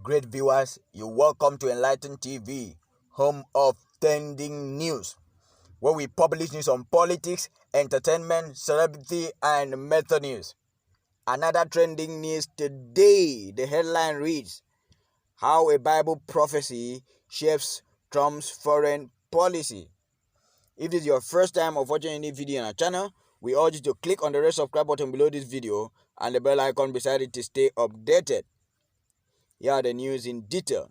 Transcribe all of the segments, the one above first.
Great viewers, you're welcome to Enlighten TV, home of trending news, where we publish news on politics, entertainment, celebrity, and method news. Another trending news today, the headline reads, How a Bible Prophecy Shapes Trump's Foreign Policy. If this is your first time of watching any video on our channel, we urge you to click on the red subscribe button below this video and the bell icon beside it to stay updated. Here are the news in detail.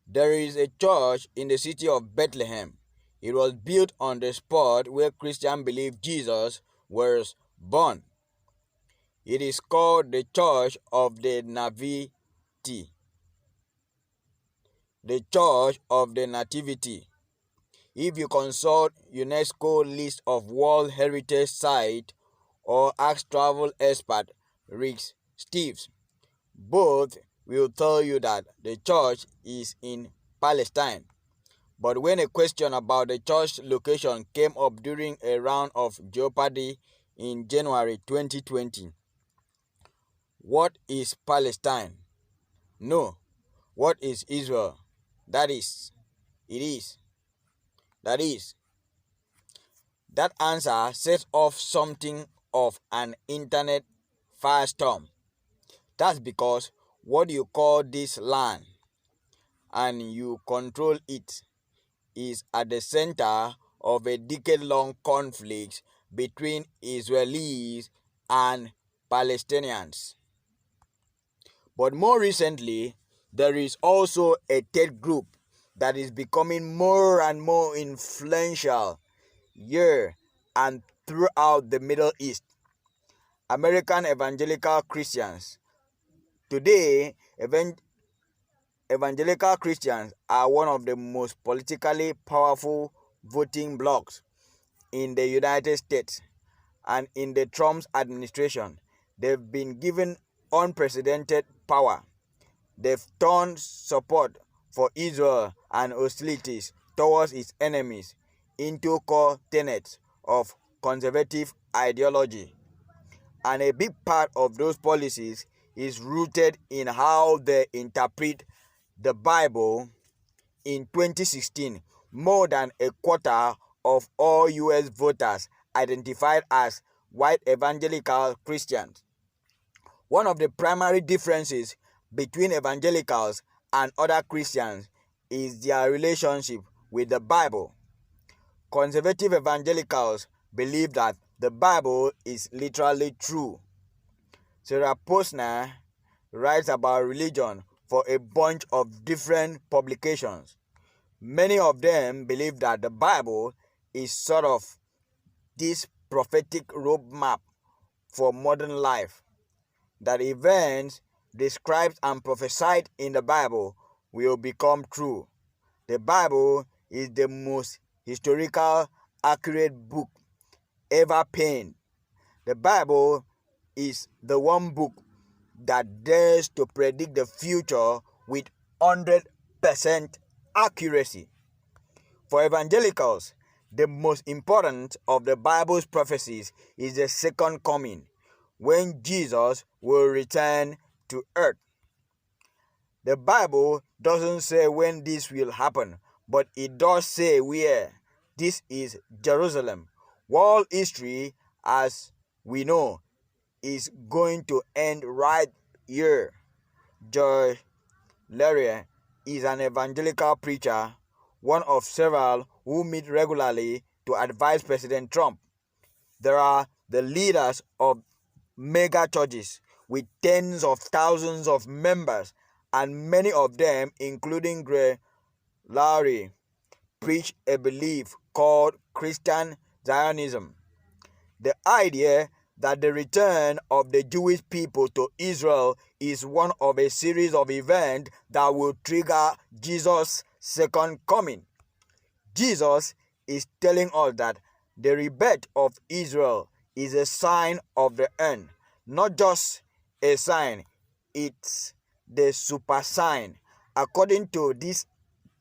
There is a church in the city of Bethlehem. It was built on the spot where Christians believe Jesus was born. It is called the Church of the Nativity. The Church of the Nativity. If you consult UNESCO list of World Heritage Site or ask travel expert Rick Steves, both will tell you that the church is in Palestine. But when a question about the church location came up during a round of Jeopardy in January 2020, what is Palestine? No. What is Israel? That is. That answer sets off something of an internet firestorm. That's because what you call this land and you control it is at the center of a decade-long conflict between Israelis and Palestinians. But more recently, there is also a third group that is becoming more and more influential here and throughout the Middle East. American evangelical Christians. Today, evangelical Christians are one of the most politically powerful voting blocs in the United States, and in the Trump administration, they've been given unprecedented power. They've turned support for Israel and hostilities towards its enemies into core tenets of conservative ideology. And a big part of those policies is rooted in how they interpret the Bible. In 2016, more than a quarter of all U.S. voters identified as white evangelical Christians. One of the primary differences between evangelicals and other Christians is their relationship with the Bible. Conservative evangelicals believe that the Bible is literally true. Sarah Posner writes about religion for a bunch of different publications. Many of them believe that the Bible is sort of this prophetic roadmap for modern life, that events described and prophesied in the Bible will become true. The Bible is the most historical, accurate book ever penned. The Bible is the one book that dares to predict the future with 100% accuracy. For evangelicals, the most important of the Bible's prophecies is the second coming, when Jesus will return to earth. The Bible doesn't say when this will happen, but it does say where. This is Jerusalem. World history, as we know, is going to end right here. George Leary is an evangelical preacher, one of several who meet regularly to advise President Trump. There are the leaders of mega churches with tens of thousands of members, and many of them, including Greg Laurie, preach a belief called Christian Zionism. The idea that the return of the Jewish people to Israel is one of a series of events that will trigger Jesus' second coming. Jesus is telling us that the rebirth of Israel is a sign of the end. Not just a sign, it's the super sign. According to this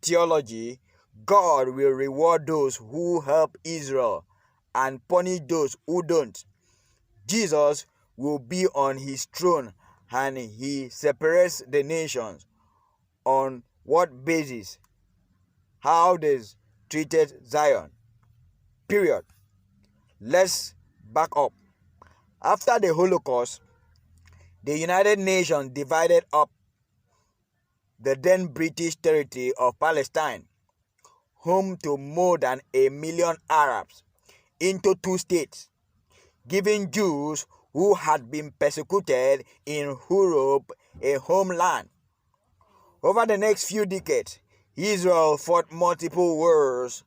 theology, God will reward those who help Israel and punish those who don't. Jesus will be on his throne and he separates the nations. On what basis? How they treated Zion. Period. Let's back up. After the Holocaust, the United Nations divided up the then British territory of Palestine, home to more than 1 million Arabs, into 2 states, giving Jews who had been persecuted in Europe a homeland. Over the next few decades, Israel fought multiple wars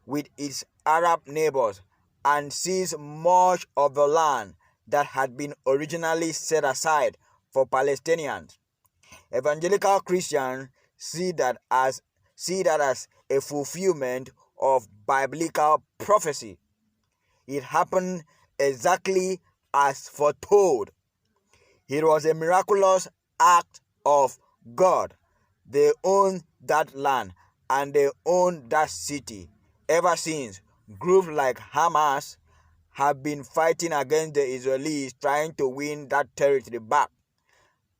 with its Arab neighbors and seized much of the land that had been originally set aside for Palestinians. Evangelical Christians see that as a fulfillment of biblical prophecy. It happened exactly as foretold. It was a miraculous act of God. They own that land and they own that city. Ever since, groups like Hamas have been fighting against the Israelis trying to win that territory back,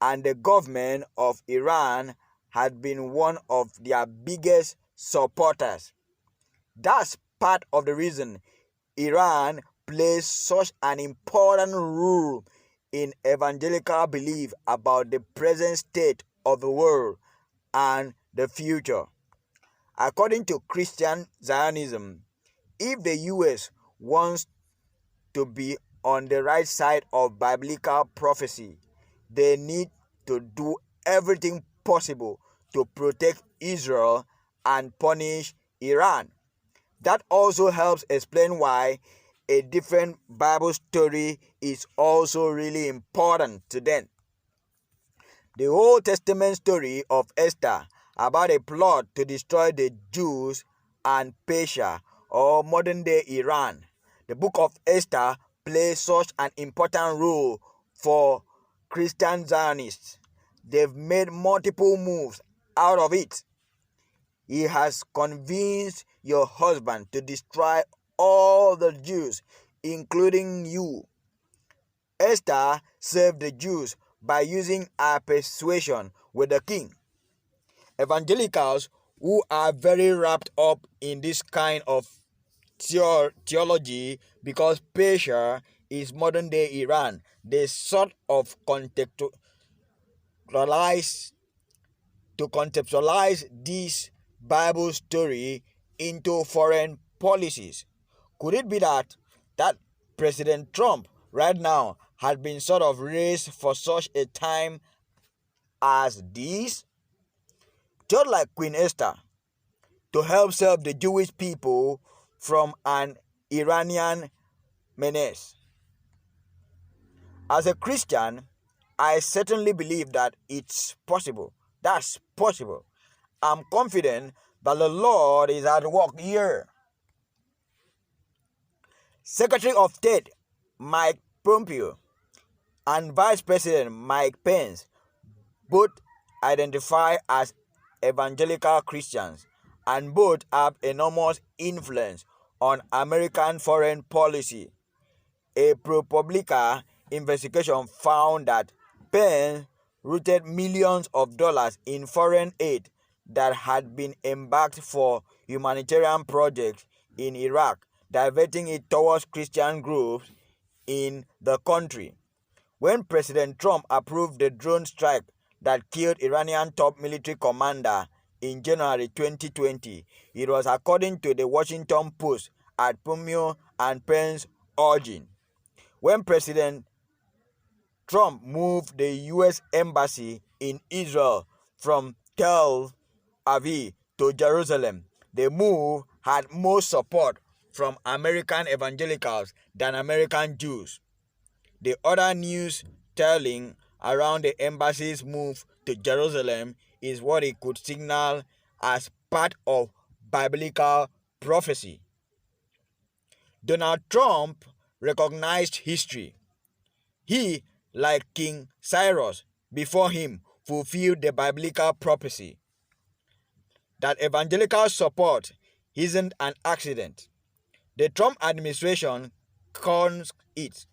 and the government of Iran had been one of their biggest supporters. That's part of the reason Iran plays such an important role in evangelical belief about the present state of the world and the future. According to Christian Zionism, if the US wants to be on the right side of biblical prophecy, they need to do everything possible to protect Israel and punish Iran. That also helps explain why a different Bible story is also really important to them. The Old Testament story of Esther about a plot to destroy the Jews and Persia, or modern-day Iran. The book of Esther plays such an important role for Christian Zionists. They've made multiple moves out of it. He has convinced your husband to destroy all the Jews, including you. Esther saved the Jews by using her persuasion with the king. Evangelicals who are very wrapped up in this kind of theology, because Persia is modern day Iran, they sort of conceptualize this Bible story into foreign policies. Could it be that President Trump right now had been sort of raised for such a time as this? Just like Queen Esther, to help save the Jewish people from an Iranian menace. As a Christian, I certainly believe that it's possible. That's possible. I'm confident that the Lord is at work here. Secretary of State Mike Pompeo and Vice President Mike Pence both identify as evangelical Christians, and both have enormous influence on American foreign policy. A ProPublica investigation found that Pence routed millions of dollars in foreign aid that had been embarked for humanitarian projects in Iraq, diverting it towards Christian groups in the country. When President Trump approved the drone strike that killed Iranian top military commander in January 2020, it was according to the Washington Post at Pompeo and Pence urging. When President Trump moved the U.S. Embassy in Israel from Tel Aviv to Jerusalem, the move had more support from American evangelicals than American Jews. The other news telling around the embassy's move to Jerusalem is what it could signal as part of biblical prophecy. Donald Trump recognized history. He, like King Cyrus before him, fulfilled the biblical prophecy. That evangelical support isn't an accident. The Trump administration calls it.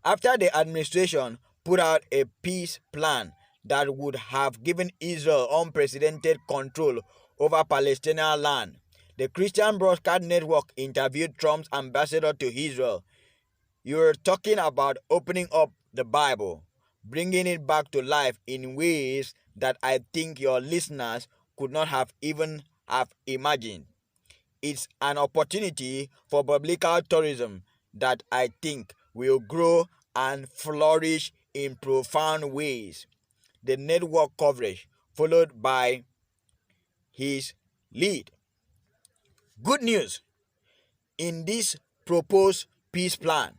After the administration put out a peace plan that would have given Israel unprecedented control over Palestinian land. The Christian Broadcast Network interviewed Trump's ambassador to Israel. You're talking about opening up the Bible, bringing it back to life in ways that I think your listeners could not have even have imagined. It's an opportunity for biblical tourism that I think will grow and flourish in profound ways. The network coverage, followed by his lead. Good news: in this proposed peace plan,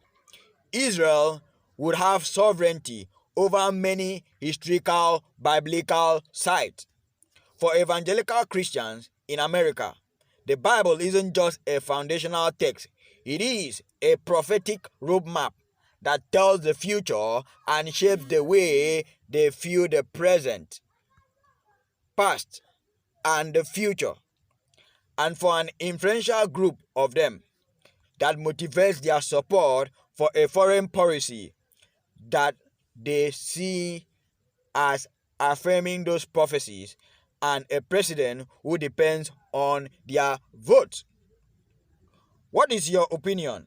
Israel would have sovereignty over many historical biblical sites. For evangelical Christians in America, the Bible isn't just a foundational text, it is a prophetic roadmap that tells the future and shapes the way they view the present, past, and the future. And for an influential group of them, that motivates their support for a foreign policy that they see as affirming those prophecies and a president who depends on their votes. What is your opinion?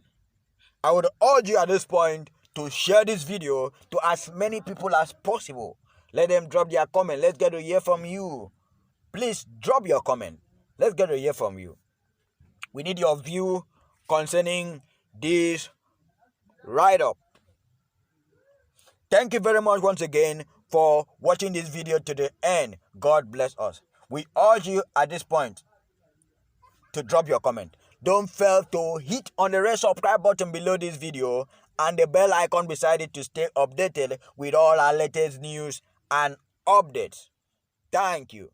I would urge you at this point to share this video to as many people as possible. Let them drop their comment. Let's get to hear from you. Please drop your comment. Let's get to hear from you. We need your view concerning this write-up. Thank you very much once again for watching this video to the end. God bless us. We urge you at this point to drop your comment. Don't fail to hit on the red subscribe button below this video and the bell icon beside it to stay updated with all our latest news and updates. Thank you.